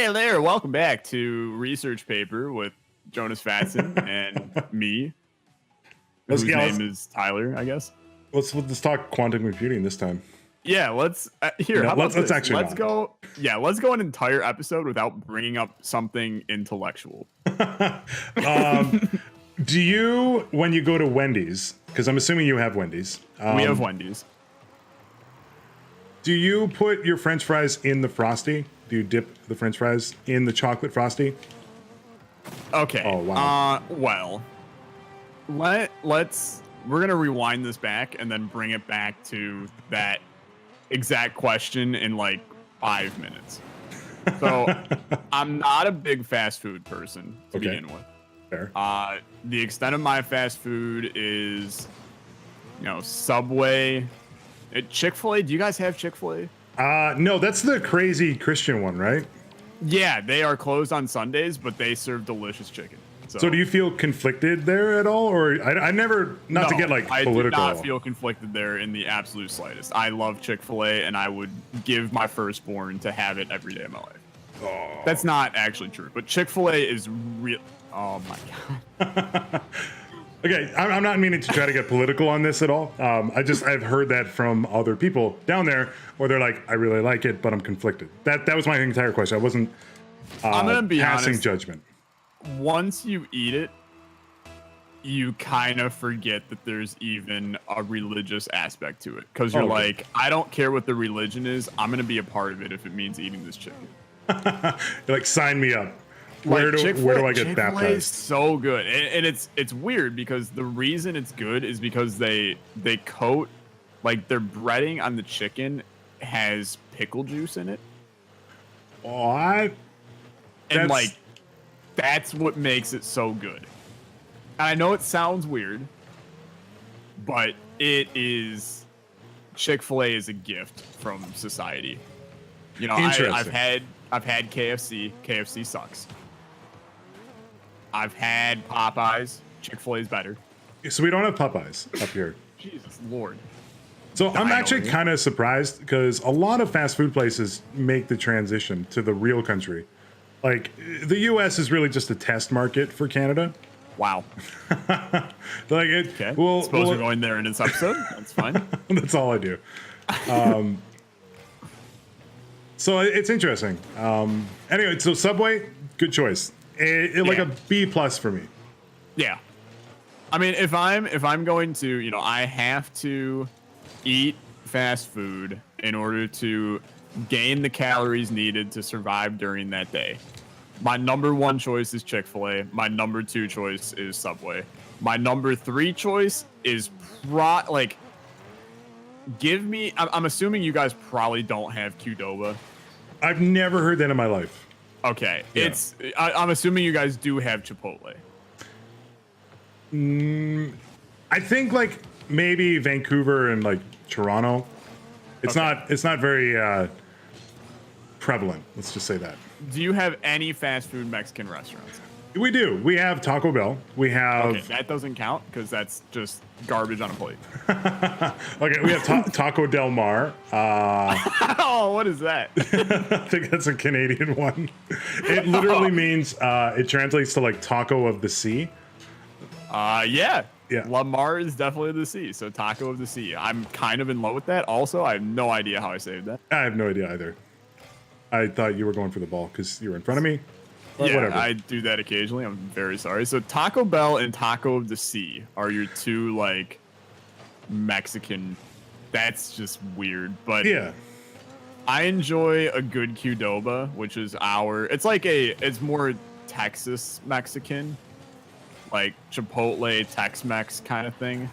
Hey there, welcome back to Research Paper with Jonusfatson and me, whose name is Tyler, I guess. Let's talk quantum computing this time. Yeah, let's here. How about let's this? actually Let's go. Yeah, let's go an entire episode without bringing up something intellectual. Do you, when you go to Wendy's, because I'm assuming you have Wendy's. We have Wendy's. Do you put your French fries in the Frosty? Do you dip the French fries in the chocolate Frosty? Okay. Oh, wow. Well, we're gonna rewind this back and then bring it back to that exact question in like 5 minutes. So I'm not a big fast food person to begin with. Fair. The extent of my fast food is, Subway, Chick-fil-A. Do you guys have Chick-fil-A? No, that's the crazy Christian one, right? Yeah, they are closed on Sundays, but they serve delicious chicken. So do you feel conflicted there at all? Or I never, not to get like political. I do not feel conflicted there in the absolute slightest. I love Chick-fil-A, and I would give my firstborn to have it every day of my life. Oh. That's not actually true, but Chick-fil-A is real. Oh my God. Okay, I'm not meaning to try to get political on this at all. I've heard that from other people down there where they're like, I really like it, but I'm conflicted. That was my entire question. I wasn't I'm gonna be passing honest, judgment. Once you eat it, you kind of forget that there's even a religious aspect to it. Because you're like, I don't care what the religion is. I'm going to be a part of it if it means eating this chicken. You're like, sign me up. Where do I get baptized? Is so good, and it's weird because the reason it's good is because they coat, like, their breading on the chicken has pickle juice in it. What? And like, that's what makes it so good. And I know it sounds weird, but it is. Chick-fil-A is a gift from society. I've had KFC. KFC sucks. I've had Popeyes. Chick-fil-A is better. So we don't have Popeyes up here. Jesus Lord. So I'm actually kind of surprised because a lot of fast food places make the transition to the real country. Like, the U.S. is really just a test market for Canada. Wow. Okay. Suppose we're going there in this episode. That's fine. That's all I do. So it's interesting. Anyway, so Subway, good choice. Like a B+ for me. Yeah. I mean, if I'm going to, I have to eat fast food in order to gain the calories needed to survive during that day. My number 1 choice is Chick-fil-A. My number 2 choice is Subway. My number 3 choice is give me. I'm assuming you guys probably don't have Qdoba. I've never heard that in my life. Okay, yeah. I'm assuming you guys do have Chipotle. I think like maybe Vancouver and like Toronto. It's not very prevalent. Let's just say that. Do you have any fast food Mexican restaurants? We do. We have Taco Bell. We have. Okay, that doesn't count because that's just garbage on a plate. Okay, we have Taco Del Mar. Oh, what is that? I think that's a Canadian one. It literally means it translates to like taco of the sea. Yeah. Yeah. Lamar is definitely the sea, so taco of the sea. I'm kind of in love with that. Also, I have no idea how I saved that. I have no idea either. I thought you were going for the ball because you were in front of me. Yeah, whatever. I do that occasionally. I'm very sorry. So Taco Bell and Taco of the Sea are your 2 like Mexican. That's just weird, but yeah, I enjoy a good Qdoba, which is it's more Texas Mexican, like Chipotle Tex-Mex kind of thing.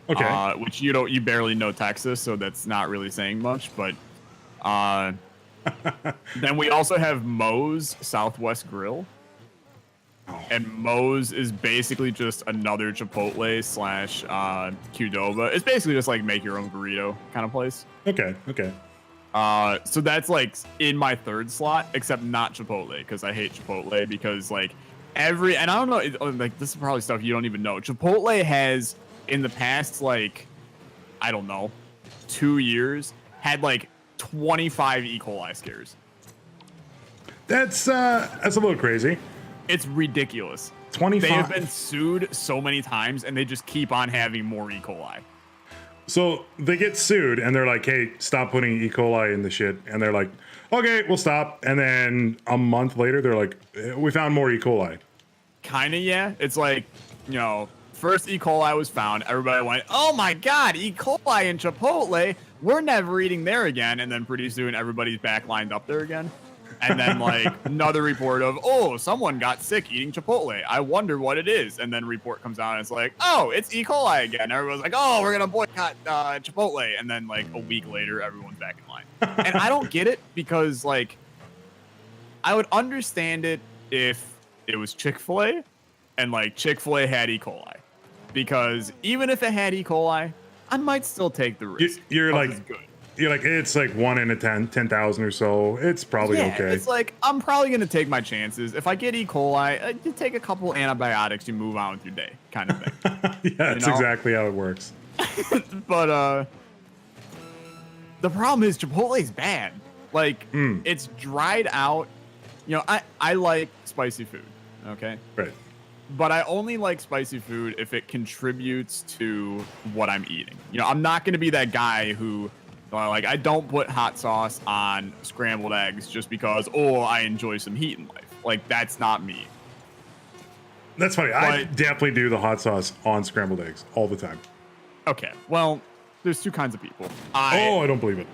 Okay. Which you barely know Texas, so that's not really saying much, but then we also have Moe's Southwest Grill. And Moe's is basically just another Chipotle / Qdoba. It's basically just like make your own burrito kind of place. Okay. So that's like in my 3rd slot, except not Chipotle, because I hate Chipotle because like and I don't know, like this is probably stuff you don't even know. Chipotle has in the past, like, I don't know, 2 years had like 25 E. coli scares. That's a little crazy. It's ridiculous. 25. They have been sued so many times, and they just keep on having more E. coli. So they get sued, and they're like, "Hey, stop putting E. coli in the shit." And they're like, "Okay, we'll stop." And then a month later, they're like, "We found more E. coli." Kinda, yeah. It's like, first E. coli was found. Everybody went, "Oh my God, E. coli in Chipotle. We're never eating there again." And then pretty soon, everybody's back lined up there again. And then like another report of, "Oh, someone got sick eating Chipotle. I wonder what it is." And then report comes out and it's like, "Oh, it's E. coli again." Everyone's like, "Oh, we're gonna boycott Chipotle." And then like a week later, everyone's back in line. And I don't get it because like I would understand it if it was Chick-fil-A and like Chick-fil-A had E. coli, because even if it had E. coli, I might still take the risk. You're like, it's good. You're like, it's like 1 in 10,000 or so. It's probably okay. It's like, I'm probably going to take my chances. If I get E. coli, you take a couple antibiotics, you move on with your day, kind of thing. Yeah, that's exactly how it works. But the problem is Chipotle's bad. Like, it's dried out. I like spicy food, okay? Right. But I only like spicy food if it contributes to what I'm eating. I'm not going to be that guy who... Like, I don't put hot sauce on scrambled eggs just because, I enjoy some heat in life. Like, that's not me. That's funny. I definitely do the hot sauce on scrambled eggs all the time. Okay. Well, there's two kinds of people. I don't believe it.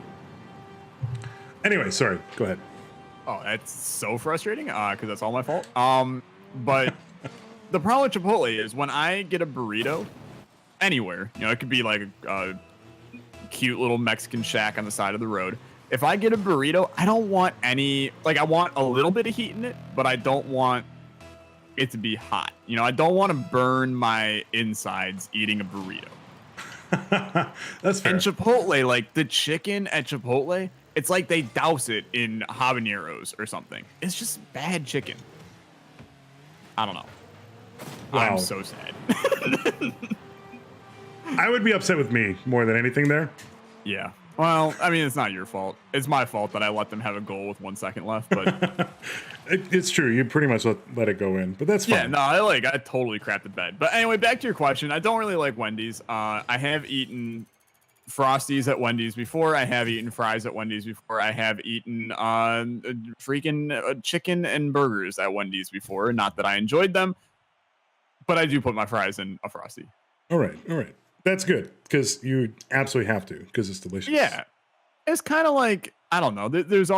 Anyway, sorry. Go ahead. Oh, that's so frustrating because that's all my fault. But the problem with Chipotle is when I get a burrito anywhere, it could be like a cute little Mexican shack on the side of the road. If I get a burrito, I don't want I want a little bit of heat in it, but I don't want it to be hot. I don't want to burn my insides eating a burrito. That's fair. And Chipotle, like the chicken at Chipotle, it's like they douse it in habaneros or something. It's just bad chicken. I don't know. Wow. I'm so sad. I would be upset with me more than anything there. Yeah. Well, I mean, it's not your fault. It's my fault that I let them have a goal with 1 second left. But it's true. You pretty much let it go in. But that's fine. Yeah, no, I totally crapped the bed. But anyway, back to your question. I don't really like Wendy's. I have eaten Frosties at Wendy's before. I have eaten fries at Wendy's before. I have eaten freaking chicken and burgers at Wendy's before. Not that I enjoyed them, but I do put my fries in a Frosty. All right. That's good, because you absolutely have to, because it's delicious. Yeah. It's kind of like, I don't know. This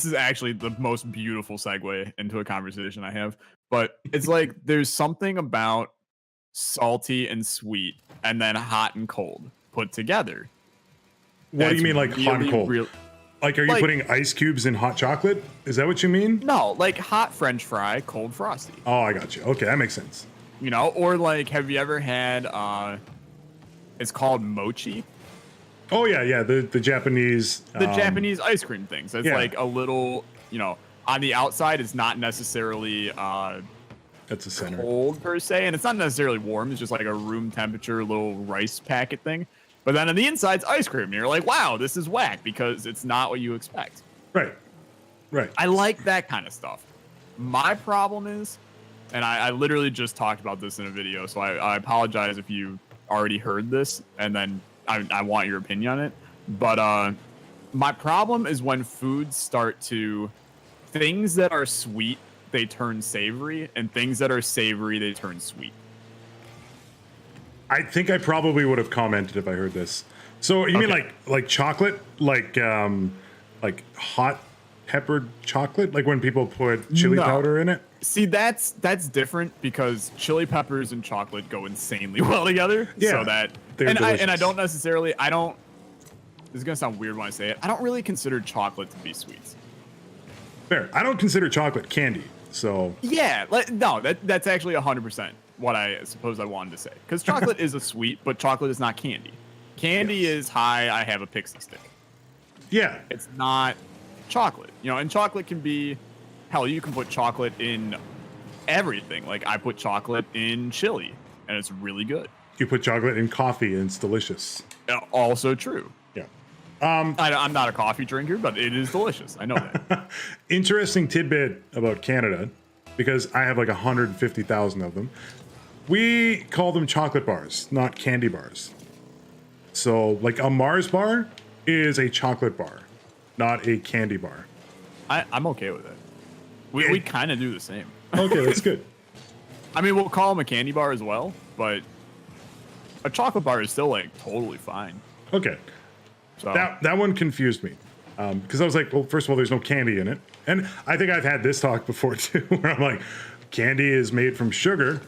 is actually the most beautiful segue into a conversation I have, but it's like there's something about salty and sweet and then hot and cold put together. What do you mean, like really, hot and cold? Like, are you putting ice cubes in hot chocolate? Is that what you mean? No, like hot French fry, cold Frosty. Oh, I got you. Okay, that makes sense. Or like, have you ever had, it's called mochi? Oh, yeah, the Japanese... The Japanese ice cream things. It's like a little, on the outside, it's not necessarily that's a center. Cold, per se, and it's not necessarily warm. It's just like a room temperature little rice packet thing. But then on the inside's ice cream. And you're like, wow, this is whack, because it's not what you expect. Right. I like that kind of stuff. My problem is... And I literally just talked about this in a video, so I apologize if you already heard this, and then I want your opinion on it. But my problem is when foods start to... Things that are sweet, they turn savory, and things that are savory, they turn sweet. I think I probably would have commented if I heard this. So you mean like chocolate? Like hot peppered chocolate? Like when people put chili powder in it? See, that's different, because chili peppers and chocolate go insanely well together. Yeah, so that I don't necessarily, this is gonna sound weird when I say it, I don't really consider chocolate to be sweets. Fair. I don't consider chocolate candy. So yeah, that's actually 100% what I suppose I wanted to say, because chocolate is a sweet, but chocolate is not candy. Candy is hi, I have a pixie stick. Yeah, it's not chocolate. And chocolate can be, hell, you can put chocolate in everything. Like, I put chocolate in chili, and it's really good. You put chocolate in coffee, and it's delicious. Also true. Yeah. I'm not a coffee drinker, but it is delicious. I know that. Interesting tidbit about Canada, because I have like 150,000 of them. We call them chocolate bars, not candy bars. So like a Mars bar is a chocolate bar, not a candy bar. I'm okay with it. We kind of do the same. Okay, that's good. I mean, we'll call them a candy bar as well, but a chocolate bar is still like totally fine. Okay. So That one confused me. Because I was like, well, first of all, there's no candy in it. And I think I've had this talk before too, where I'm like, candy is made from sugar.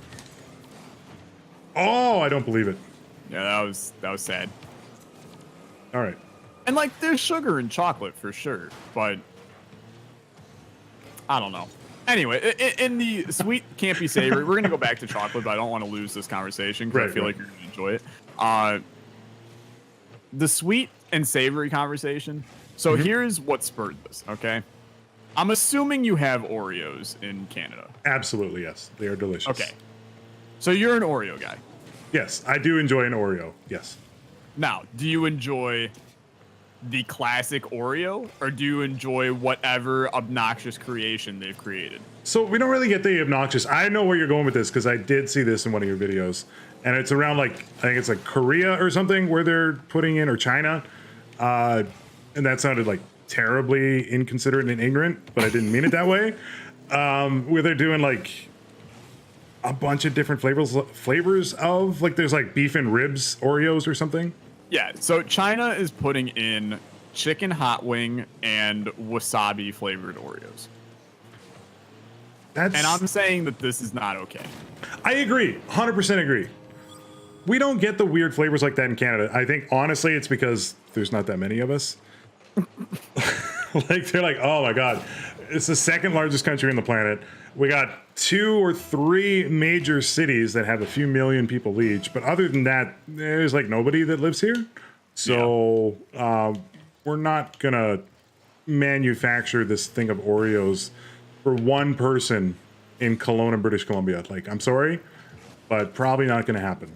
Oh, I don't believe it. yeah, that was sad. All right. And like, there's sugar in chocolate for sure, but I don't know. Anyway, in the sweet can't be savory, we're gonna go back to chocolate, but I don't want to lose this conversation because I feel like you're gonna enjoy it. The sweet and savory conversation. So here's what spurred this. Okay, I'm assuming you have Oreos in Canada. Absolutely, yes. They are delicious. Okay, so you're an Oreo guy. Yes, I do enjoy an Oreo. Yes. Now, do you enjoy the classic Oreo, or do you enjoy whatever obnoxious creation they've created? So we don't really get the obnoxious. I know where you're going with this because I did see this in one of your videos, and it's around like, I think it's like Korea or something where they're putting in, or China, and that sounded like terribly inconsiderate and ignorant, but I didn't mean it that way. Where they're doing like a bunch of different flavors of, like, there's like beef and ribs Oreos or something. Yeah, so China is putting in chicken hot wing and wasabi flavored Oreos. And I'm saying that this is not okay. I agree, 100% agree. We don't get the weird flavors like that in Canada. I think honestly it's because there's not that many of us. Like, they're like, oh my god, it's the second largest country on the planet. We got 2 or 3 major cities that have a few million people each, but other than that, there's like nobody that lives here. So we're not gonna manufacture this thing of Oreos for one person in Kelowna, British Columbia. Like, I'm sorry, but probably not gonna happen.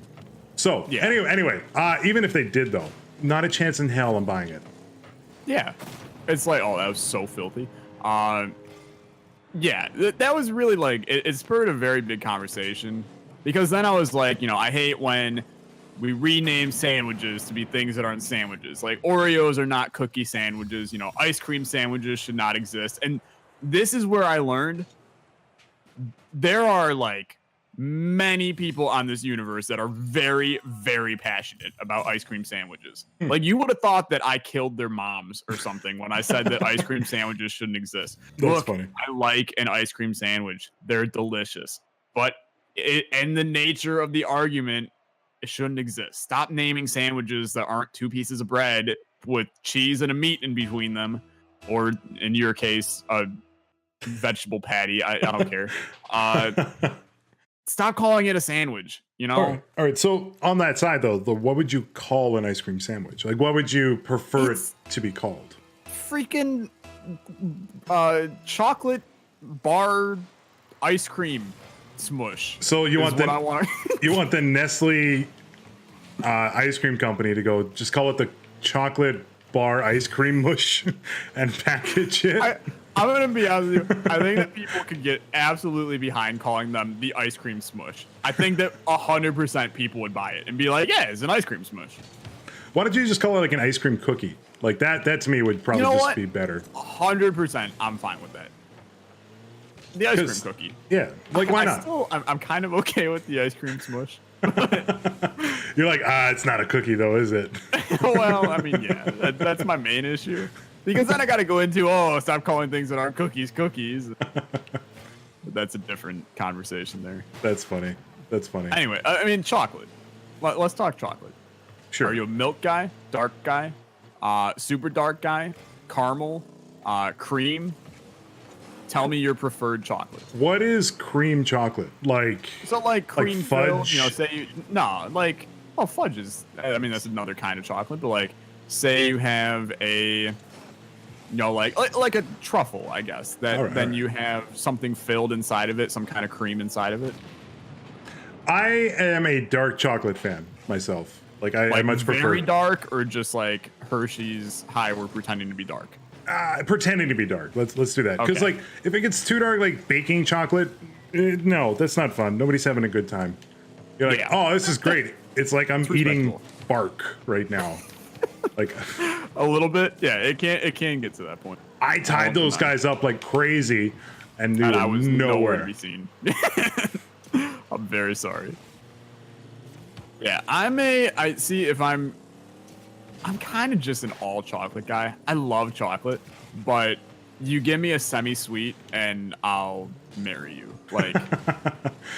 So anyway, even if they did though, not a chance in hell I'm buying it. Yeah, it's like, oh, that was so filthy. Yeah, that was really like, it spurred a very big conversation, because then I was like, you know, I hate when we rename sandwiches to be things that aren't sandwiches. Like, Oreos are not cookie sandwiches, you know, ice cream sandwiches should not exist. And this is where I learned there are like many people on this universe that are very, very passionate about ice cream sandwiches. Like, you would have thought that I killed their moms or something when I said that ice cream sandwiches shouldn't exist. That's Look, funny. I like an ice cream sandwich. They're delicious. But in the nature of the argument, it shouldn't exist. Stop naming sandwiches that aren't 2 pieces of bread with cheese and a meat in between them. Or, in your case, a vegetable patty. I don't care. Stop calling it a sandwich, you know? All right. So on that side, though, what would you call an ice cream sandwich? Like, what would you prefer it to be called? Freaking chocolate bar ice cream smush. So you want you want the Nestle ice cream company to go, just call it the chocolate bar ice cream mush and package it? I'm going to be honest with you. I think that people could get absolutely behind calling them the ice cream smush. I think that 100% people would buy it and be like, yeah, it's an ice cream smush. Why don't you just call it like an ice cream cookie? Like, that to me would probably just be better. 100%, I'm fine with that. The ice cream cookie. Yeah, like, why not? I'm kind of okay with the ice cream smush. You're like, it's not a cookie though, is it? Well, I mean, yeah, that's my main issue. Because then I got to go into, stop calling things that aren't cookies. But that's a different conversation there. That's funny. Anyway, I mean, chocolate. Let's talk chocolate. Sure. Are you a milk guy, dark guy, super dark guy, caramel, cream? Tell me your preferred chocolate. What is cream chocolate? Like, so like cream like fudge? filled, you know, fudge is, I mean, that's another kind of chocolate, but like, say you have a, you know, like a truffle, I guess, that then you have something filled inside of it, some kind of cream inside of it. I am a dark chocolate fan myself. Like I much prefer very dark, or just like Hershey's high, we're pretending to be dark. Pretending to be dark. Let's do that, because Okay. like if it gets too dark, like baking chocolate, no, that's not fun. Nobody's having a good time. You're like, Yeah. oh, this is great. It's like I'm eating respectable. bark right now. Like A little bit, yeah. It can get to that point. I tied those guys up like crazy, and they And were I was nowhere to nowhere. be seen. I'm very sorry. Yeah, I see if I'm kind of just an all chocolate guy. I love chocolate, but you give me a semi-sweet and I'll marry you. Like,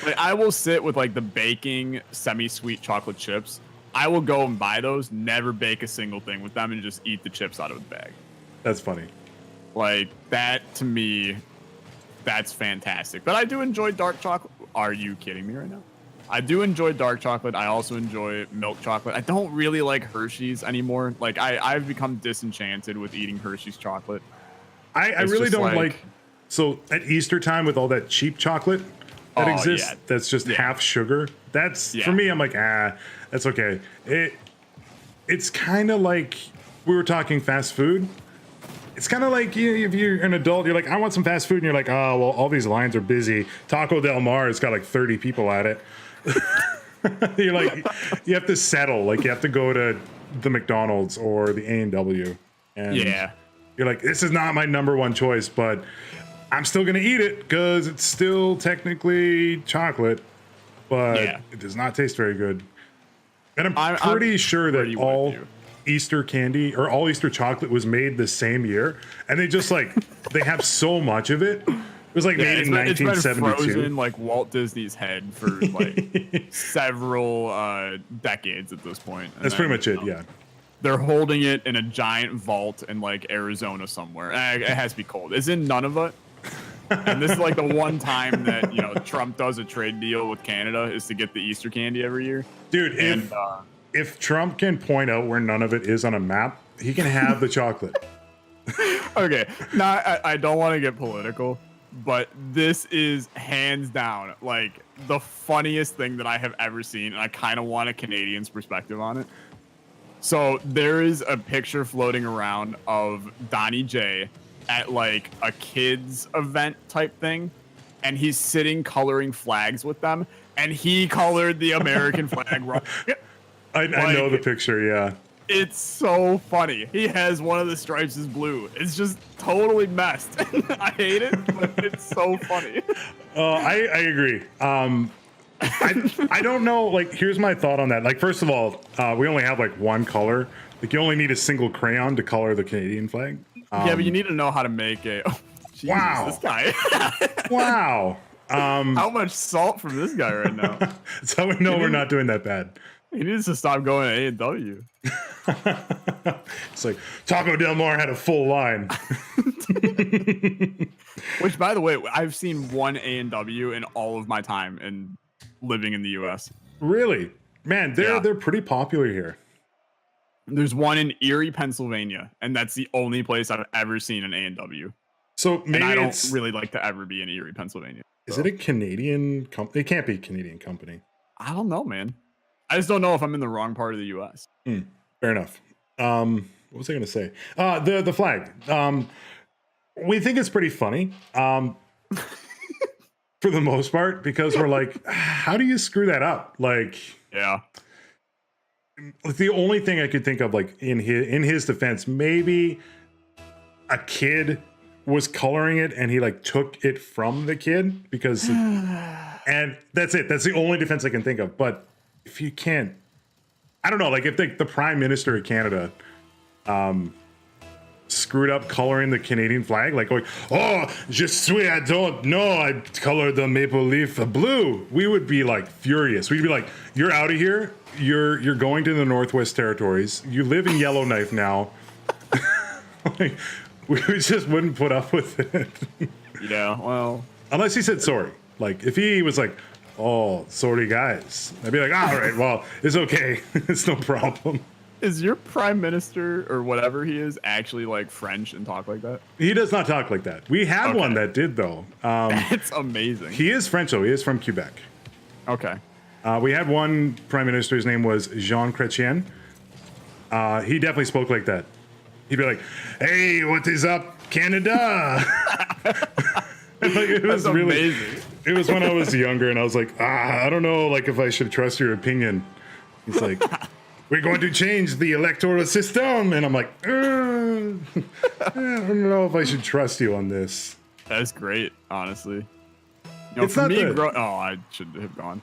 like I will sit with like the baking semi-sweet chocolate chips. I will go and buy those, never bake a single thing with them, and just eat the chips out of the bag. That's funny. Like, that to me, that's fantastic. But I do enjoy dark chocolate. Are you kidding me right now? I do enjoy dark chocolate. I also enjoy milk chocolate. I don't really like Hershey's anymore. Like, I've become disenchanted with eating Hershey's chocolate. I It's really just don't like. So at Easter time, with all that cheap chocolate that Oh, exists, yeah. that's just Yeah. half sugar. That's Yeah. for me. I'm like, that's okay. It's kind of like we were talking fast food. It's kind of like if you're an adult, you're like, I want some fast food, and you're like, oh well, all these lines are busy. Taco Del Mar has got like 30 people at it. You're like, you have to settle. Like you have to go to the McDonald's or the A&W, and Yeah. you're like, this is not my number one choice, but I'm still gonna eat it because it's still technically chocolate, but Yeah. it does not taste very good. And I'm I'm pretty sure that pretty with all you. Easter candy or all Easter chocolate was made the same year, and they just like they have so much of it. It was like made in It's been 1972. frozen like Walt Disney's head for like several decades at this point. And That's then, pretty much it. Yeah. They're holding it in a giant vault in like Arizona somewhere. It has to be cold. It's in Nunavut. And this is like the one time that, Trump does a trade deal with Canada is to get the Easter candy every year. Dude, And if Trump can point out where none of it is on a map, he can have the chocolate. okay, now I don't want to get political, but this is hands down like the funniest thing that I have ever seen, and I kind of want a Canadian's perspective on it. So there is a picture floating around of Donnie J at like a kids event type thing, and he's sitting coloring flags with them, and he colored the American flag wrong. I know the picture. Yeah. It's so funny. He has one of the stripes is blue. It's just totally messed. I hate it, but it's so funny. I agree. I don't know. Like, here's my thought on that. Like, first of all, we only have like one color. Like, you only need a single crayon to color the Canadian flag. Yeah, but you need to know how to make a. Oh, Jesus, Wow. This guy. Wow. How much salt from this guy right now? That's how we know we're not doing that bad. He needs to stop going to A&W. It's like Taco Del Mar had a full line. Which, by the way, I've seen one A&W in all of my time in living in the U.S. Really? Man, Yeah. they're pretty popular here. There's one in Erie, Pennsylvania, and that's the only place I've ever seen an A&W. So maybe And I don't it's really like to ever be in Erie, Pennsylvania. is it a Canadian company? It can't be a Canadian company. I don't know, man. I just don't know if I'm in the wrong part of the U.S. Fair enough. What was I going to say? The flag. We think it's pretty funny. For the most part, because we're like, how do you screw that up? Like Yeah. the only thing I could think of, like in his defense, maybe a kid was coloring it and he like took it from the kid because, and that's it. That's the only defense I can think of. But if you can't, I don't know, like if the Prime Minister of Canada screwed up coloring the Canadian flag, like going, oh, je suis, I don't know, I colored the maple leaf blue, we would be like furious. We'd be like, you're out of here. You're going to the Northwest Territories. You live in Yellowknife now. Like, we just wouldn't put up with it. Yeah, well, Unless he said sorry. Like, if he was like, oh, sorry, guys, I'd be like, all right, well, it's okay. It's no problem. is your prime minister or whatever he is actually like French and talk like that? He does not talk like that. We had one that did, though. It's amazing. He is French, though. He is from Quebec. Okay. We had one prime minister, his name was Jean Chrétien. He definitely spoke like that. He'd be like, "Hey, what is up, Canada?" Like, it was That's really amazing. It was when I was younger, and I was like, I don't know, like if I should trust your opinion. He's like, "We're going to change the electoral system," and I'm like, I don't know if I should trust you on this. That's great, honestly. You know, It's for not me, the- I should have gone.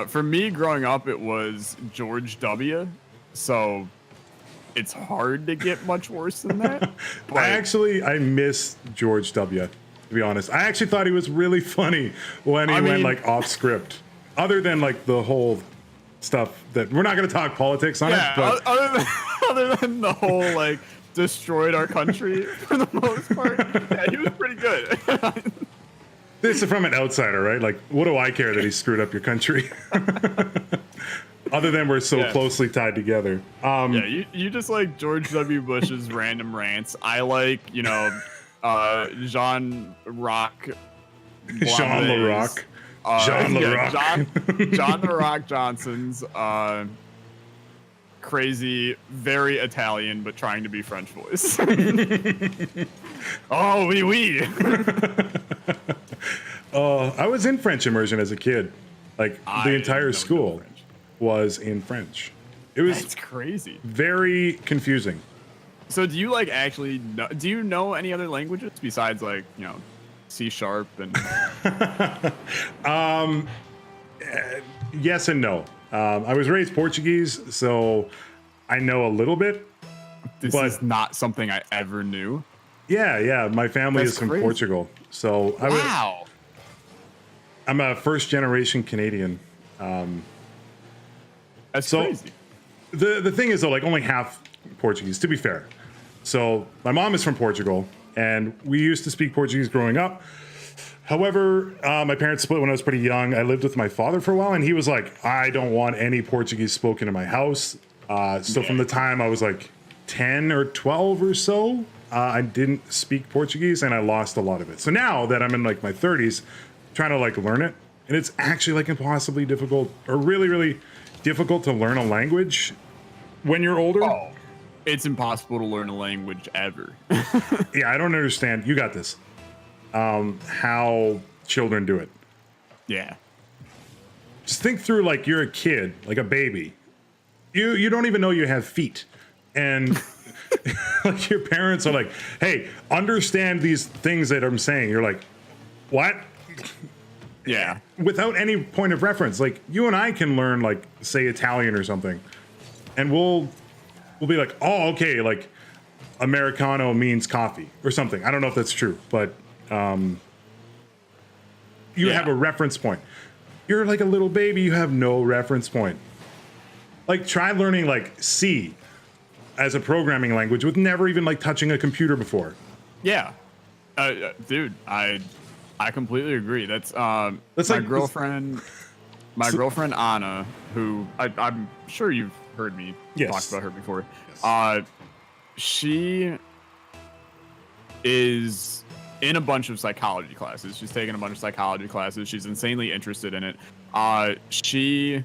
For me, growing up, it was George W. So it's hard to get much worse than that. But I miss George W. To be honest, I actually thought he was really funny when he went like off script. Other than like the whole stuff that we're not going to talk politics on it, but other than the whole like destroyed our country for the most part, yeah, he was pretty good. this is from an outsider, right? Like, what do I care that he screwed up your country? Other than we're so closely tied together. Yeah, you just like George W. Bush's random rants. I like, Jean Rock. Jean LaRock. Jean LaRock. John the Rock Johnson's crazy, very Italian, but trying to be French voice. Oh, oui, oui. I was in French immersion as a kid. Like, the entire school was in French. It was That's crazy. very confusing. So do you like actually know, do you know any other languages besides like, C# and Yes and no. I was raised Portuguese, so I know a little bit. this But- is not something I ever knew. Yeah. My family That's is from crazy. Portugal, so Wow. I'm a first generation Canadian. That's So- crazy. The thing is though, like only half Portuguese, to be fair. So my mom is from Portugal, and we used to speak Portuguese growing up. However, my parents split when I was pretty young. I lived with my father for a while, and he was like, "I don't want any Portuguese spoken in my house." So from the time I was like 10 or 12 or so, I didn't speak Portuguese, and I lost a lot of it. So now that I'm in like my 30s, trying to like learn it, and it's actually like impossibly difficult, or really, really difficult to learn a language when you're older. Oh, it's impossible to learn a language ever. Yeah, I don't understand. You got this. How children do it. Yeah. Just think through like you're a kid, like a baby. You don't even know you have feet. And like your parents are like, "Hey, understand these things that I'm saying." You're like, "What?" Yeah. Without any point of reference. Like you and I can learn like say Italian or something. And we'll be like, "Oh, okay, like Americano means coffee or something." I don't know if that's true, but you have a reference point. You're like a little baby, you have no reference point. Like try learning like C as a programming language with never even like touching a computer before. Yeah. Dude, I completely agree. That's That's my like- girlfriend. My girlfriend Anna, who I'm sure you've heard me talk about her before. She is in a bunch of psychology classes. She's taken a bunch of psychology classes. She's insanely interested in it. She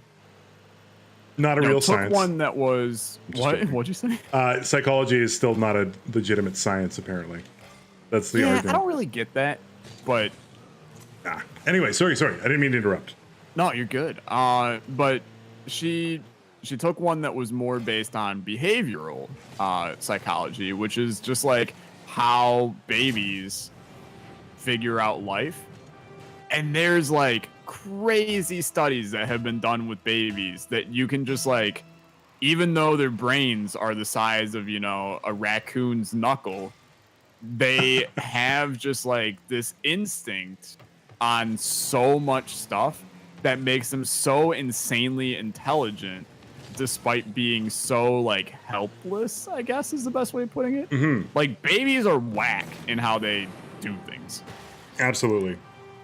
Not a real took science. one that was what? joking. What'd you say? Psychology is still not a legitimate science, apparently. That's the Yeah, argument. I don't really get that, but Anyway, sorry. I didn't mean to interrupt. no, you're good. But she took one that was more based on behavioral psychology, which is just like how babies figure out life. And there's like crazy studies that have been done with babies that you can just like, even though their brains are the size of, a raccoon's knuckle, they have just like this instinct on so much stuff that makes them so insanely intelligent despite being so like helpless, I guess is the best way of putting it. Mm-hmm. Like babies are whack in how they do things. Absolutely.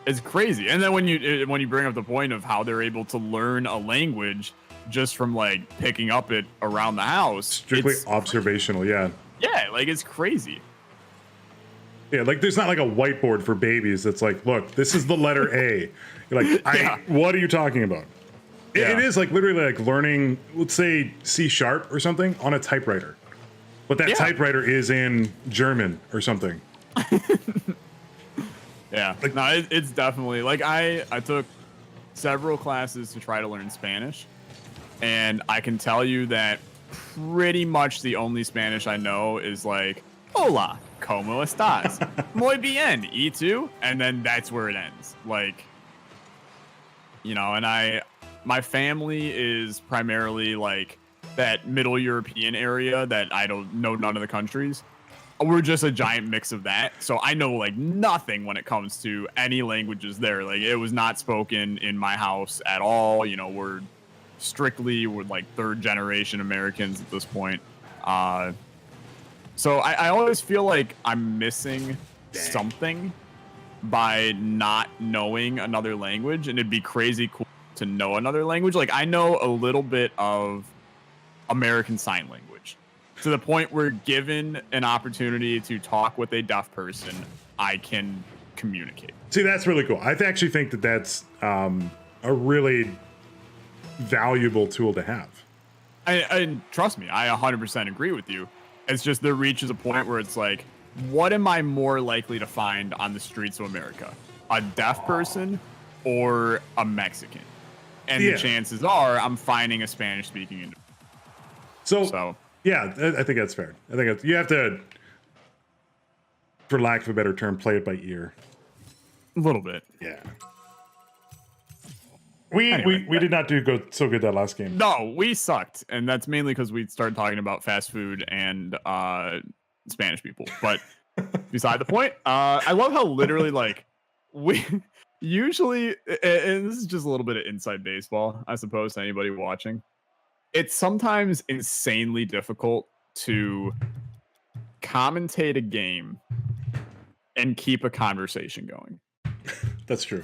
It's crazy. And then when you bring up the point of how they're able to learn a language just from like picking up it around the house, Strictly it's- observational, yeah. yeah, like it's crazy. Yeah, like there's not like a whiteboard for babies that's like, look, this is the letter A. You're like, Yeah. what are you talking about? It is like literally like learning, let's say C# or something on a typewriter, but that typewriter is in German or something. Yeah, like, no, it's definitely like I took several classes to try to learn Spanish, and I can tell you that pretty much the only Spanish I know is like hola, ¿cómo estás? Muy bien, ¿y tú? And then that's where it ends. Like, you know, and my family is primarily like that Middle European area that I don't know none of the countries. We're just a giant mix of that. So I know like nothing when it comes to any languages there. Like it was not spoken in my house at all. You know, we're like third generation Americans at this point. So I always feel like I'm missing something by not knowing another language, and it'd be crazy cool to know another language. Like I know a little bit of American Sign Language, to the point where given an opportunity to talk with a deaf person, I can communicate. See, that's really cool. I actually think that that's a really valuable tool to have. And trust me, I 100% agree with you. It's just there reaches a point where it's like, what am I more likely to find on the streets of America? A deaf person or a Mexican? And the chances are I'm finding a Spanish-speaking individual. So yeah, I think that's fair. I think you have to, for lack of a better term, play it by ear. A little bit. Yeah. We did not do so good that last game. No, we sucked. And that's mainly because we started talking about fast food and Spanish people. But beside the point, I love how literally like we usually, and this is just a little bit of inside baseball, I suppose, to anybody watching. It's sometimes insanely difficult to commentate a game and keep a conversation going. That's true.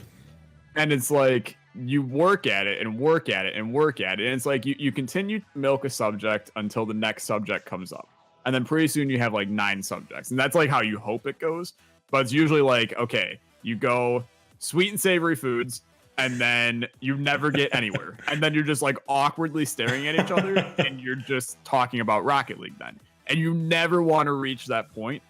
And it's like you work at it and work at it and work at it. And it's like you continue to milk a subject until the next subject comes up. And then pretty soon you have like 9 subjects. And that's like how you hope it goes. But it's usually like, okay, you go sweet and savory foods, and then you never get anywhere. And then you're just like awkwardly staring at each other, and you're just talking about Rocket League then. And you never want to reach that point.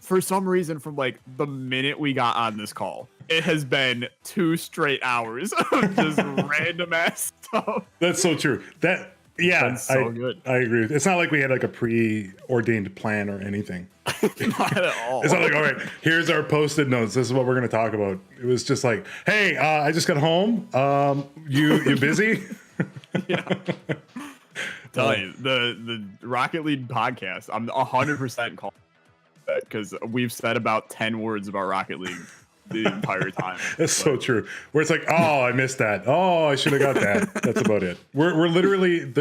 For some reason, from like the minute we got on this call, it has been 2 straight hours of just random ass stuff. That's so true. That's so good. I agree. It's not like we had like a preordained plan or anything. Not at all. It's not like, all right, here's our posted notes. This is what we're going to talk about. It was just like, hey, I just got home. You busy? Yeah. Tell you, the Rocket League podcast, I'm 100% calling that because we've said about 10 words about Rocket League the entire time. That's so true. Where it's like, oh, I missed that. Oh, I should have got that. That's about it. We're literally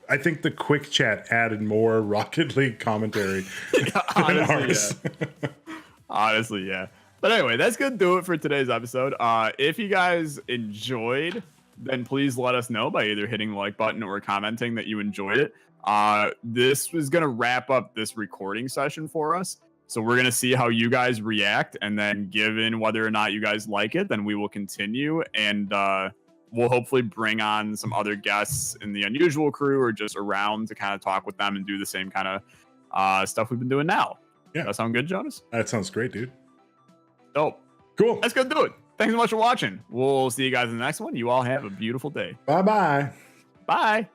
I think the quick chat added more Rocket League commentary than ours. Yeah. Honestly, yeah. But anyway, that's gonna do it for today's episode. If you guys enjoyed, then please let us know by either hitting the like button or commenting that you enjoyed it. This was gonna wrap up this recording session for us. So we're going to see how you guys react, and then given whether or not you guys like it, then we will continue, and we'll hopefully bring on some other guests in the Unusual crew or just around to kind of talk with them and do the same kind of stuff we've been doing now. Yeah. That sound good, Jonas? That sounds great, dude. Dope. Cool. That's going to do it. Thanks so much for watching. We'll see you guys in the next one. You all have a beautiful day. Bye-bye. Bye.